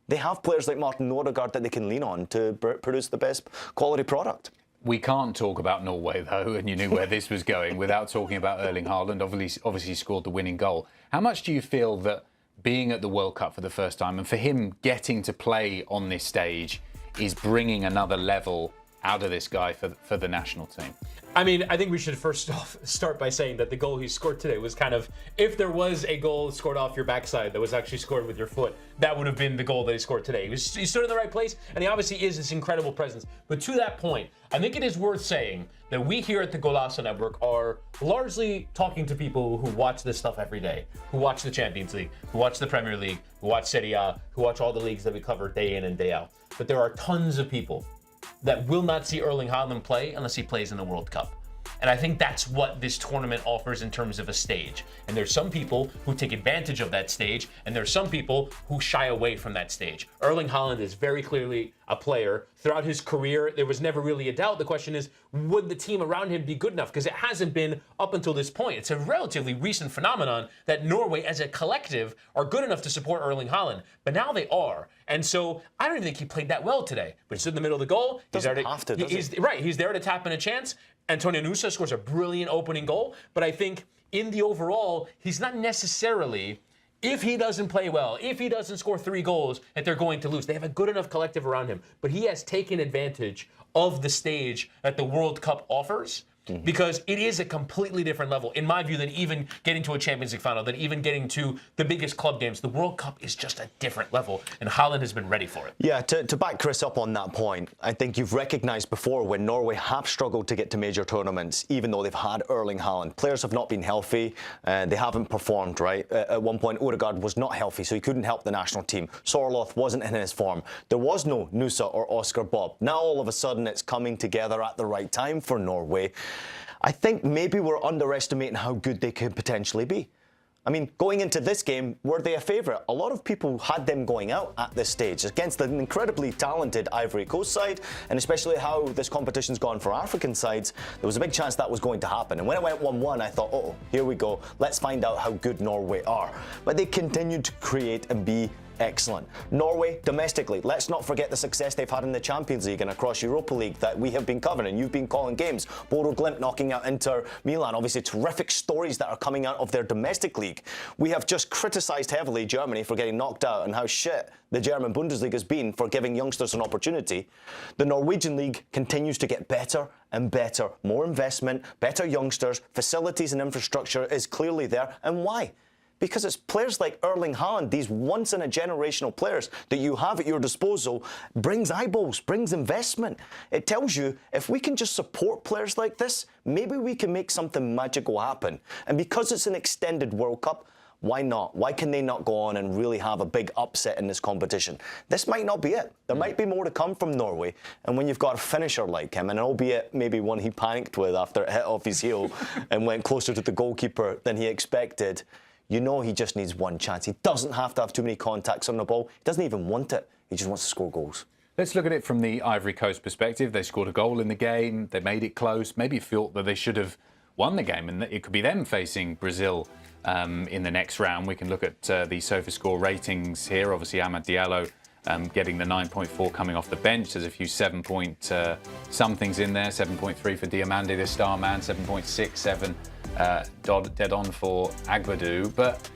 They have players like Martin Odegaard that they can lean on to produce the best quality product. We can't talk about Norway, though, and you knew where this was going, without talking about Erling Haaland. Obviously scored the winning goal. How much do you feel that being at the World Cup for the first time, and for him getting to play on this stage, is bringing another level out of this guy for the national team? I mean, I think we should first off start by saying that the goal he scored today was kind of, if there was a goal scored off your backside that was actually scored with your foot, that would have been the goal that he scored today. He stood in the right place, and he obviously is this incredible presence. But to that point, I think it is worth saying that we here at the Golazo Network are largely talking to people who watch this stuff every day, who watch the Champions League, who watch the Premier League, who watch Serie A, who watch all the leagues that we cover day in and day out. But there are tons of people that will not see Erling Haaland play unless he plays in the World Cup. And I think that's what this tournament offers in terms of a stage. And there's some people who take advantage of that stage, and there's some people who shy away from that stage. Erling Haaland is very clearly a player. Throughout his career, there was never really a doubt. The question is, would the team around him be good enough? Because it hasn't been up until this point. It's a relatively recent phenomenon that Norway as a collective are good enough to support Erling Haaland. But now they are. And so I don't even think he played that well today. But he stood in the middle of the goal. He's there to tap in a chance. Antonio Nusa scores a brilliant opening goal, but I think in the overall, he's not necessarily, if he doesn't play well, if he doesn't score 3 goals, that they're going to lose. They have a good enough collective around him, but he has taken advantage of the stage that the World Cup offers, because it is a completely different level, in my view, than even getting to a Champions League final, than even getting to the biggest club games. The World Cup is just a different level, and Haaland has been ready for it. Yeah, to back Chris up on that point, I think you've recognised before when Norway have struggled to get to major tournaments, even though they've had Erling Haaland. Players have not been healthy, they haven't performed, right? At one point, Odegaard was not healthy, so he couldn't help the national team. Sorloth wasn't in his form. There was no Nusa or Oscar Bob. Now, all of a sudden, it's coming together at the right time for Norway. I think maybe we're underestimating how good they could potentially be. I mean, going into this game, were they a favourite? A lot of people had them going out at this stage against an incredibly talented Ivory Coast side, and especially how this competition's gone for African sides, there was a big chance that was going to happen. And when it went 1-1, I thought, oh, here we go. Let's find out how good Norway are. But they continued to create and be excellent. Norway, domestically, let's not forget the success they've had in the Champions League and across Europa League that we have been covering. You've been calling games. Bodo Glimt knocking out Inter Milan. Obviously, terrific stories that are coming out of their domestic league. We have just criticised heavily Germany for getting knocked out and how shit the German Bundesliga has been for giving youngsters an opportunity. The Norwegian league continues to get better and better. More investment, better youngsters, facilities and infrastructure is clearly there. And why? Because it's players like Erling Haaland, these once-in-a-generational players that you have at your disposal, brings eyeballs, brings investment. It tells you if we can just support players like this, maybe we can make something magical happen. And because it's an extended World Cup, why not? Why can they not go on and really have a big upset in this competition? This might not be it. There might be more to come from Norway. And when you've got a finisher like him, and albeit maybe one he panicked with after it hit off his heel and went closer to the goalkeeper than he expected, you know he just needs one chance. He doesn't have to have too many contacts on the ball. He doesn't even want it. He just wants to score goals. Let's look at it from the Ivory Coast perspective. They scored a goal in the game. They made it close. Maybe felt that they should have won the game, and it could be them facing Brazil in the next round. We can look at the SofaScore ratings here. Obviously, Amad Diallo getting the 9.4 coming off the bench. There's a few 7-point somethings in there. 7.3 for Diomande, the star man. 7.67 dead on for Agbadou. But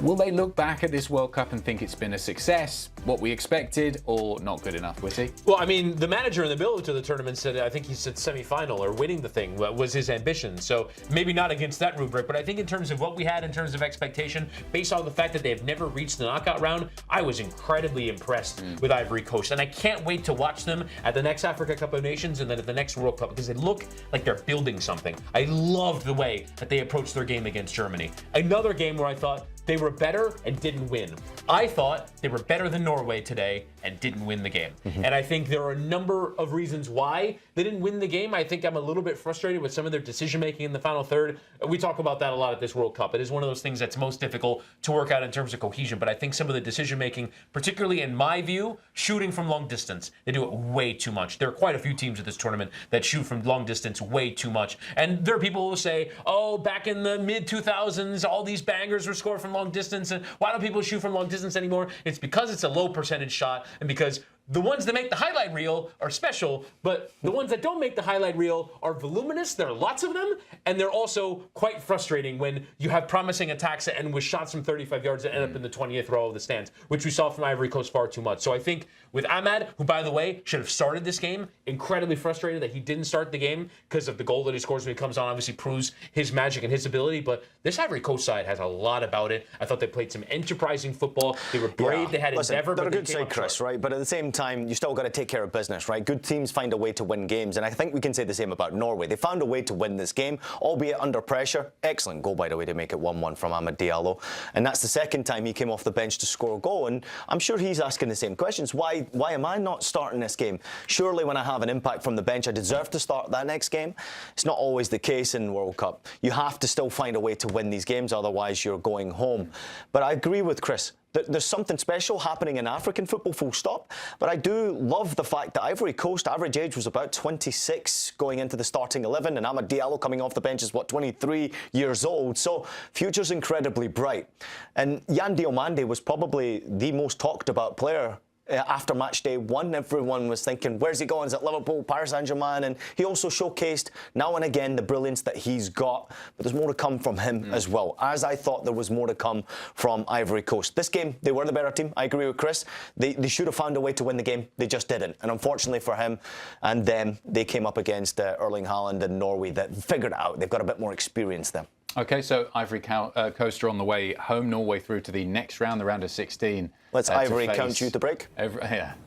will they look back at this World Cup and think it's been a success, what we expected, or not good enough, Witty? Well, I mean, the manager in the build to the tournament said, I think he said semi-final or winning the thing was his ambition. So maybe not against that rubric, but I think in terms of what we had in terms of expectation, based on the fact that they've never reached the knockout round, I was incredibly impressed with Ivory Coast. And I can't wait to watch them at the next Africa Cup of Nations and then at the next World Cup, because they look like they're building something. I loved the way that they approached their game against Germany. Another game where I thought they were better and didn't win. I thought they were better than Norway today and didn't win the game. And I think there are a number of reasons why they didn't win the game. I think I'm a little bit frustrated with some of their decision-making in the final third. We talk about that a lot at this World Cup. It is one of those things that's most difficult to work out in terms of cohesion, but I think some of the decision-making, particularly in my view, shooting from long distance, they do it way too much. There are quite a few teams at this tournament that shoot from long distance way too much. And there are people who say, oh, back in the mid-2000s, all these bangers were scored from long distance, and why don't people shoot from long distance anymore? It's because it's a low percentage shot, and because the ones that make the highlight reel are special, but the ones that don't make the highlight reel are voluminous. There are lots of them, and they're also quite frustrating when you have promising attacks that end with shots from 35 yards that end up in the 20th row of the stands, which we saw from Ivory Coast far too much. So I think with Amad, who, by the way, should have started this game, incredibly frustrated that he didn't start the game because of the goal that he scores when he comes on, obviously proves his magic and his ability, but this Ivory Coast side has a lot about it. I thought they played some enterprising football. They were brave, they had endeavor, they're but a good side, Chris, right? But at the same time, you still got to take care of business, right? Good teams find a way to win games, and I think we can say the same about Norway. They found a way to win this game, albeit under pressure. Excellent goal, by the way, to make it 1-1 from Amad Diallo, and that's the second time he came off the bench to score a goal, and I'm sure he's asking the same questions. Why am I not starting this game? Surely when I have an impact from the bench, I deserve to start that next game. It's not always the case in World Cup. You have to still find a way to win these games, otherwise you're going home. But I agree with Chris. There's something special happening in African football, full stop. But I do love the fact that Ivory Coast average age was about 26 going into the starting 11, and Amad Diallo coming off the bench is, 23 years old. So future's incredibly bright. And Yan Diomande was probably the most talked about player after match day one. Everyone was thinking, where's he going? Is it Liverpool, Paris Saint-Germain? And he also showcased now and again the brilliance that he's got. But there's more to come from him as well, as I thought there was more to come from Ivory Coast. This game, they were the better team. I agree with Chris. They should have found a way to win the game. They just didn't. And unfortunately for him and them, they came up against Erling Haaland and Norway that figured it out. They've got a bit more experience there. Okay, so Ivory Coast are on the way home. Norway through to the next round, the round of 16. Let's Ivory count you to break.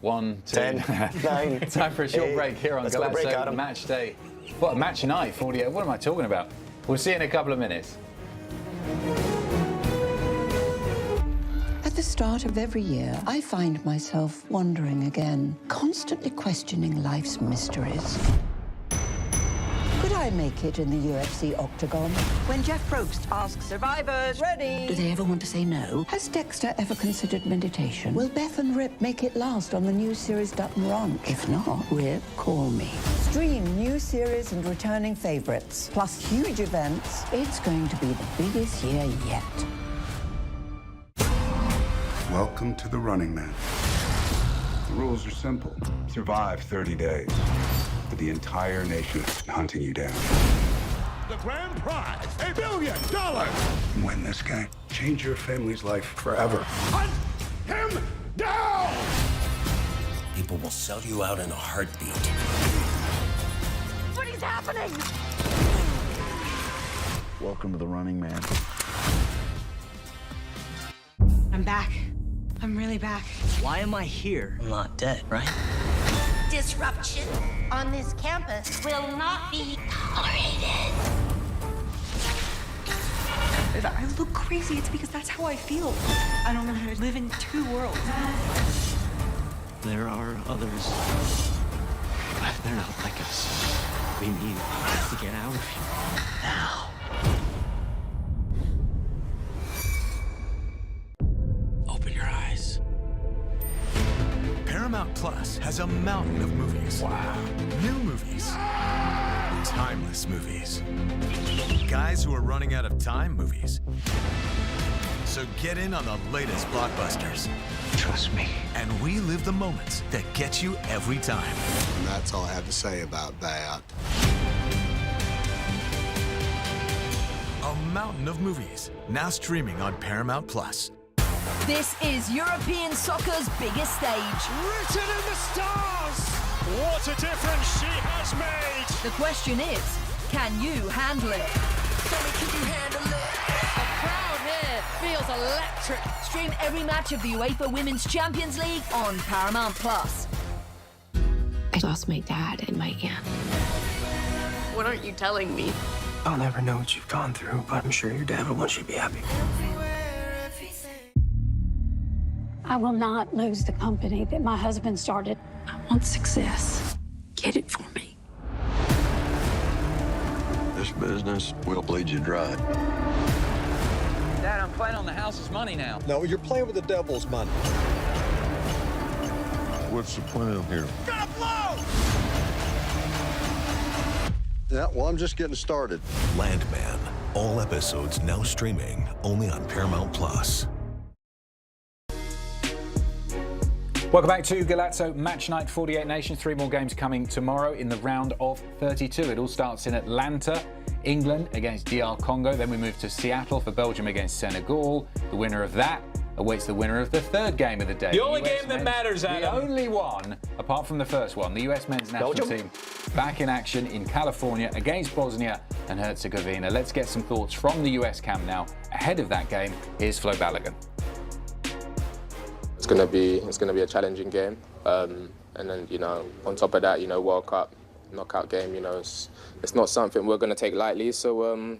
1, 2, 10, 9. Time for a short break here on Golazo Match Day. What, Match Night 48? What am I talking about? We'll see you in a couple of minutes. At the start of every year, I find myself wondering again, constantly questioning life's mysteries. Could I make it in the UFC octagon? When Jeff Probst asks survivors, ready? Do they ever want to say no? Has Dexter ever considered meditation? Will Beth and Rip make it last on the new series Dutton Ranch? If not, Rip, call me. Stream new series and returning favorites, plus huge events. It's going to be the biggest year yet. Welcome to the Running Man. The rules are simple. Survive 30 days. But the entire nation is hunting you down. The grand prize, $1 billion. Win this game. Change your family's life forever. Hunt him down! People will sell you out in a heartbeat. What is happening? Welcome to the Running Man. I'm back. I'm really back. Why am I here? I'm not dead, right? Disruption on this campus will not be tolerated. If I look crazy, it's because that's how I feel. I don't know how to live in two worlds. There are others. But they're not like us. We need to get out of here. Now. Open your eyes. Paramount Plus has a mountain of movies. Wow. New movies. Timeless movies. Guys who are running out of time movies. So get in on the latest blockbusters. Trust me. And relive the moments that get you every time. And that's all I have to say about that. A mountain of movies, now streaming on Paramount Plus. This is European soccer's biggest stage. Written in the stars! What a difference she has made! The question is, can you handle it? Tell me, can you handle it? The crowd here feels electric. Stream every match of the UEFA Women's Champions League on Paramount Plus. I lost my dad and my aunt. What aren't you telling me? I'll never know what you've gone through, but I'm sure your dad will want you to be happy. I will not lose the company that my husband started. I want success. Get it for me. This business will bleed you dry. Dad, I'm playing on the house's money now. No, you're playing with the devil's money. What's the plan here? Gonna blow! Yeah, well, I'm just getting started. Landman. All episodes now streaming only on Paramount Plus. Welcome back to Golazo Matchnight 48 Nations. 3 more games coming tomorrow in the round of 32. It all starts in Atlanta, England against DR Congo. Then we move to Seattle for Belgium against Senegal. The winner of that awaits the winner of the 3rd game of the day. The only game that matters, Adam. The only one, apart from the first one, the US men's national team back in action in California against Bosnia and Herzegovina. Let's get some thoughts from the US camp now. Ahead of that game, here's Flo Balogun. It's gonna be a challenging game, and then on top of that, World Cup knockout game. It's not something we're gonna take lightly. So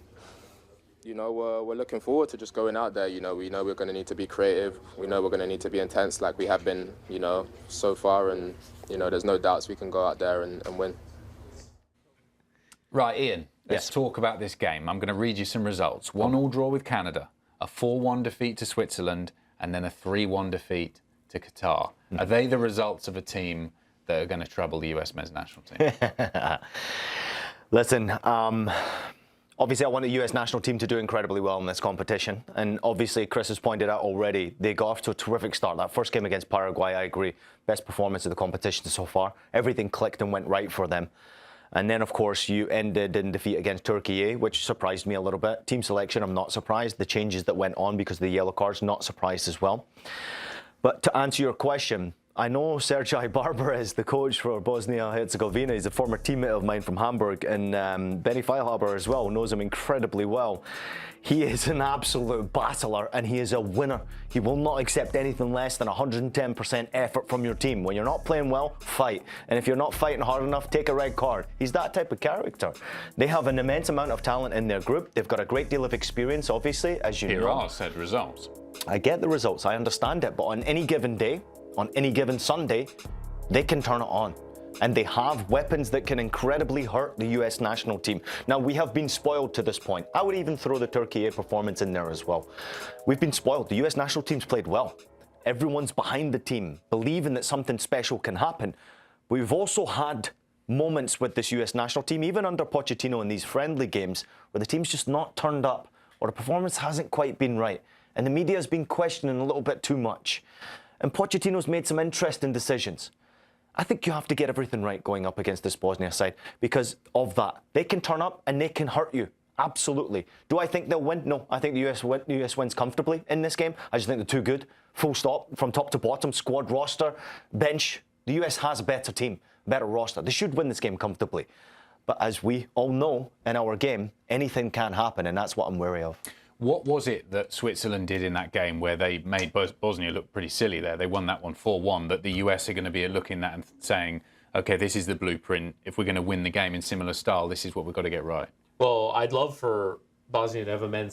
we're looking forward to just going out there. We know we're gonna need to be creative. We know we're gonna need to be intense, like we have been, so far. And there's no doubts we can go out there and win. Right, Ian. Let's talk about this game. I'm going to read you some results. 1-1 draw with Canada, a 4-1 defeat to Switzerland, and then a 3-1 defeat to Qatar. Are they the results of a team that are going to trouble the US men's national team? Listen, obviously I want the US national team to do incredibly well in this competition. And obviously, Chris has pointed out already, they got off to a terrific start. That first game against Paraguay, I agree, best performance of the competition so far. Everything clicked and went right for them. And then, of course, you ended in defeat against Turkey, which surprised me a little bit. Team selection, I'm not surprised. The changes that went on because of the yellow cards, not surprised as well. But to answer your question, I know Sergej Barbares, the coach for Bosnia-Herzegovina. He's a former teammate of mine from Hamburg, and Benny Feilhaber as well knows him incredibly well. He is an absolute battler, and he is a winner. He will not accept anything less than 110% effort from your team. When you're not playing well, fight. And if you're not fighting hard enough, take a red card. He's that type of character. They have an immense amount of talent in their group. They've got a great deal of experience, obviously, as you know. Here are said results. I get the results, I understand it, but on any given day, on any given Sunday, they can turn it on. And they have weapons that can incredibly hurt the US national team. Now, we have been spoiled to this point. I would even throw the Turkey A performance in there as well. We've been spoiled. The US national team's played well. Everyone's behind the team, believing that something special can happen. We've also had moments with this US national team, even under Pochettino in these friendly games, where the team's just not turned up or the performance hasn't quite been right. And the media has been questioning a little bit too much. And Pochettino's made some interesting decisions. I think you have to get everything right going up against this Bosnia side because of that. They can turn up and they can hurt you. Absolutely. Do I think they'll win? No. I think the US wins comfortably in this game. I just think they're too good. Full stop. From top to bottom, squad, roster, bench. The US has a better team, better roster. They should win this game comfortably. But as we all know in our game, anything can happen, and that's what I'm wary of. What was it that Switzerland did in that game where they made Bosnia look pretty silly there? They won that one 4-1, that the US are going to be looking at and saying, OK, this is the blueprint. If we're going to win the game in similar style, this is what we've got to get right. Well, I'd love for Bosnia to have a man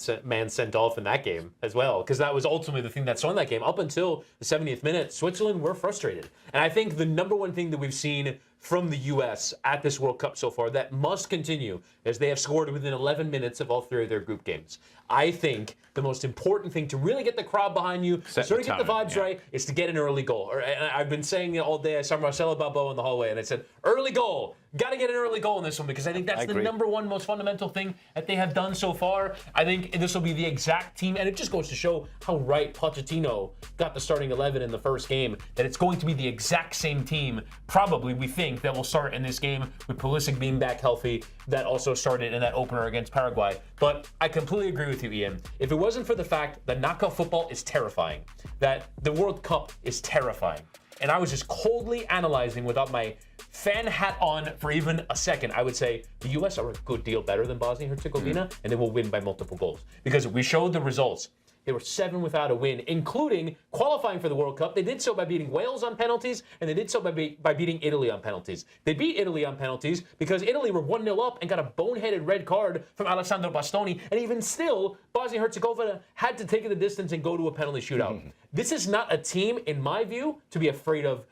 sent off in that game as well, because that was ultimately the thing that swung that game. Up until the 70th minute, Switzerland were frustrated. And I think the number one thing that we've seen from the U.S. at this World Cup so far that must continue, as they have scored within 11 minutes of all 3 of their group games. I think the most important thing to really get the crowd behind you, sort of get the vibes right, is to get an early goal. I've been saying it all day. I saw Marcelo Balbo in the hallway, and I said, early goal. Got to get an early goal in this one, because I think that's the number one most fundamental thing that they have done so far. I think this will be the exact team, and it just goes to show how right Pochettino got the starting 11 in the first game, that it's going to be the exact same team, probably, we think, that will start in this game, with Pulisic being back healthy, that also started in that opener against Paraguay. But I completely agree with you, Ian. If it wasn't for the fact that knockout football is terrifying, that the World Cup is terrifying, and I was just coldly analyzing without my fan hat on for even a second, I would say the U.S. are a good deal better than Bosnia and Herzegovina, and they will win by multiple goals. Because we showed the results. They were 7 without a win, including qualifying for the World Cup. They did so by beating Wales on penalties, and they did so by beating Italy on penalties. They beat Italy on penalties because Italy were 1-0 up and got a boneheaded red card from Alessandro Bastoni, and even still, Bosnia and Herzegovina had to take the distance and go to a penalty shootout. This is not a team, in my view, to be afraid of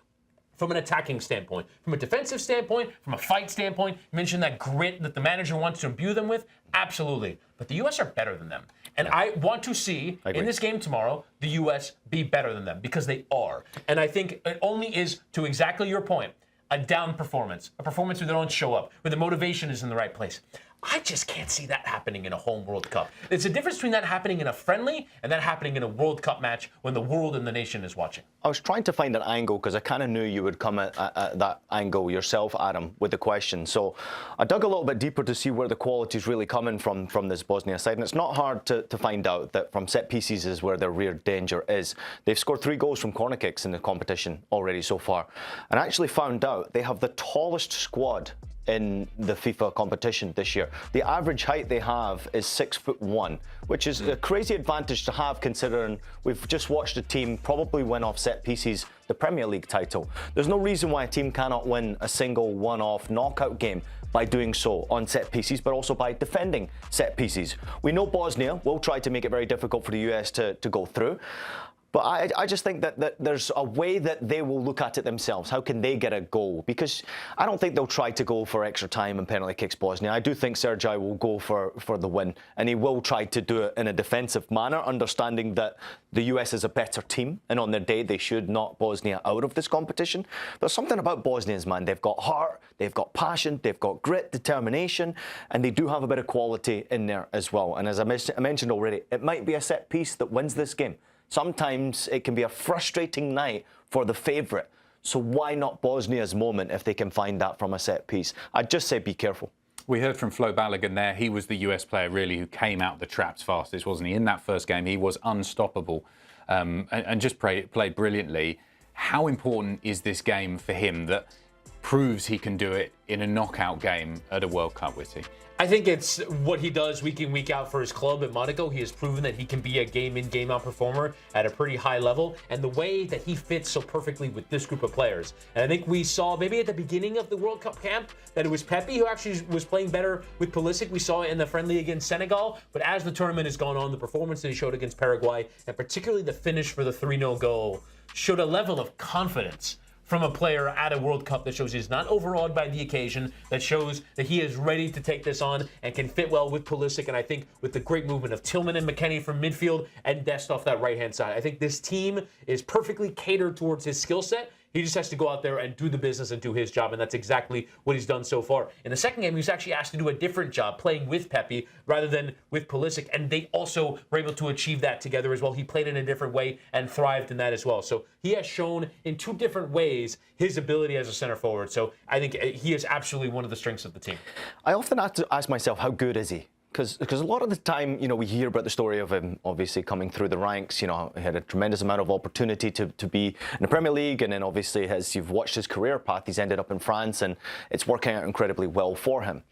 from an attacking standpoint. From a defensive standpoint, from a fight standpoint, you mentioned that grit that the manager wants to imbue them with. Absolutely. But the U.S. are better than them. And I want to see, in this game tomorrow, the U.S. be better than them, because they are. And I think it only is, to exactly your point, a down performance, a performance where they don't show up, where the motivation is in the right place. I just can't see that happening in a home World Cup. There's a difference between that happening in a friendly and that happening in a World Cup match when the world and the nation is watching. I was trying to find an angle, because I kind of knew you would come at that angle yourself, Adam, with the question. So I dug a little bit deeper to see where the quality is really coming from this Bosnia side. And it's not hard to find out that from set pieces is where their real danger is. They've scored 3 goals from corner kicks in the competition already so far. And I actually found out they have the tallest squad in the FIFA competition this year. The average height they have is 6'1", which is a crazy advantage to have, considering we've just watched a team probably win off set pieces the Premier League title. There's no reason why a team cannot win a single one-off knockout game by doing so on set pieces, but also by defending set pieces. We know Bosnia will try to make it very difficult for the US to go through. But I just think that there's a way that they will look at it themselves. How can they get a goal? Because I don't think they'll try to go for extra time and penalty kicks Bosnia. I do think Sergej will go for the win, and he will try to do it in a defensive manner, understanding that the US is a better team, and on their day they should knock Bosnia out of this competition. There's something about Bosnians, man. They've got heart, they've got passion, they've got grit, determination, and they do have a bit of quality in there as well. And as I mentioned already, it might be a set piece that wins this game. Sometimes it can be a frustrating night for the favourite. So why not Bosnia's moment if they can find that from a set piece? I'd just say be careful. We heard from Flo Balogun there. He was the US player, really, who came out the traps fastest, wasn't he? In that first game, he was unstoppable and just played brilliantly. How important is this game for him that proves he can do it in a knockout game at a World Cup, Whitty? I think it's what he does week in, week out for his club at Monaco. He has proven that he can be a game-in, game-out performer at a pretty high level, and the way that he fits so perfectly with this group of players. And I think we saw maybe at the beginning of the World Cup camp that it was Pepe who actually was playing better with Pulisic. We saw it in the friendly against Senegal, but as the tournament has gone on, the performance that he showed against Paraguay, and particularly the finish for the 3-0 goal, showed a level of confidence from a player at a World Cup that shows he's not overawed by the occasion, that shows that he is ready to take this on and can fit well with Pulisic. And I think with the great movement of Tillman and McKennie from midfield and Dest off that right-hand side, I think this team is perfectly catered towards his skill set. He just has to go out there and do the business and do his job, and that's exactly what he's done so far. In the second game, he was actually asked to do a different job, playing with Pepe rather than with Pulisic, and they also were able to achieve that together as well. He played in a different way and thrived in that as well. So he has shown in 2 different ways his ability as a center forward. So I think he is absolutely one of the strengths of the team. I often have to ask myself, how good is he? Because a lot of the time, we hear about the story of him obviously coming through the ranks. He had a tremendous amount of opportunity to be in the Premier League, and then obviously, as you've watched his career path, he's ended up in France, and it's working out incredibly well for him.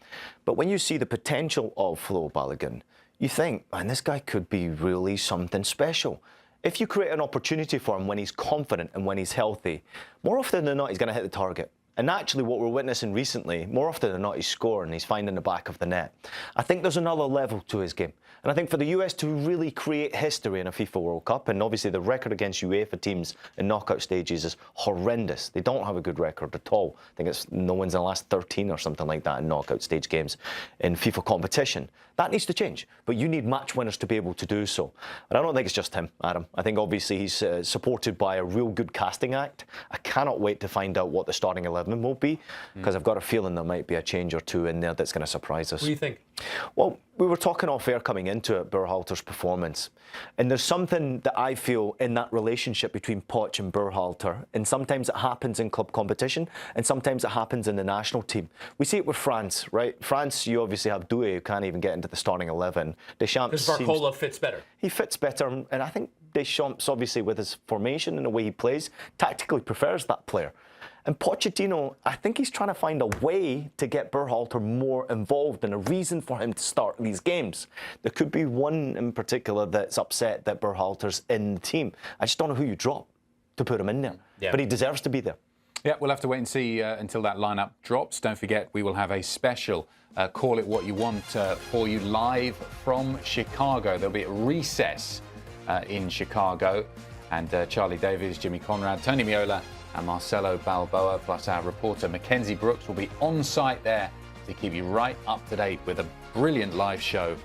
But when you see the potential of Flo Balogun, you think, man, this guy could be really something special. If you create an opportunity for him when he's confident and when he's healthy, more often than not, he's going to hit the target. And actually, what we're witnessing recently, more often than not, he's scoring, he's finding the back of the net. I think there's another level to his game. And I think for the US to really create history in a FIFA World Cup, and obviously the record against UEFA teams in knockout stages is horrendous. They don't have a good record at all. I think it's no wins in the last 13 or something like that in knockout stage games in FIFA competition. That needs to change, but you need match winners to be able to do so. And I don't think it's just him, Adam. I think obviously he's supported by a real good casting act. I cannot wait to find out what the starting 11 will be, because I've got a feeling there might be a change or two in there that's going to surprise us. What do you think? Well, we were talking off air coming into it, Berhalter's performance. And there's something that I feel in that relationship between Poch and Berhalter. And sometimes it happens in club competition, and sometimes it happens in the national team. We see it with France, right? France, you obviously have Doué, who can't even get into the starting 11. Deschamps Because Barcola fits better. He fits better, and I think Deschamps, obviously, with his formation and the way he plays, tactically prefers that player. And Pochettino, I think he's trying to find a way to get Berhalter more involved and a reason for him to start these games. There could be one in particular that's upset that Berhalter's in the team. I just don't know who you drop to put him in there. Yeah. But he deserves to be there. Yeah, we'll have to wait and see until that lineup drops. Don't forget, we will have a special Call It What You Want for you live from Chicago. There'll be a recess in Chicago. And Charlie Davies, Jimmy Conrad, Tony Miola and Marcelo Balboa, plus our reporter Mackenzie Brooks will be on site there to keep you right up to date with a brilliant live show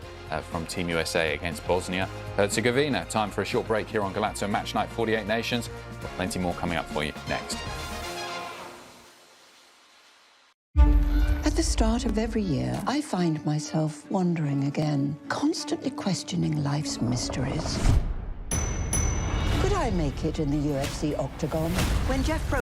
from Team USA against Bosnia Herzegovina. Time for a short break here on Golazo Match Night 48 Nations. Got plenty more coming up for you next. At the start of every year, I find myself wondering again, constantly questioning life's mysteries. Could I make it in the UFC octagon? When Jeff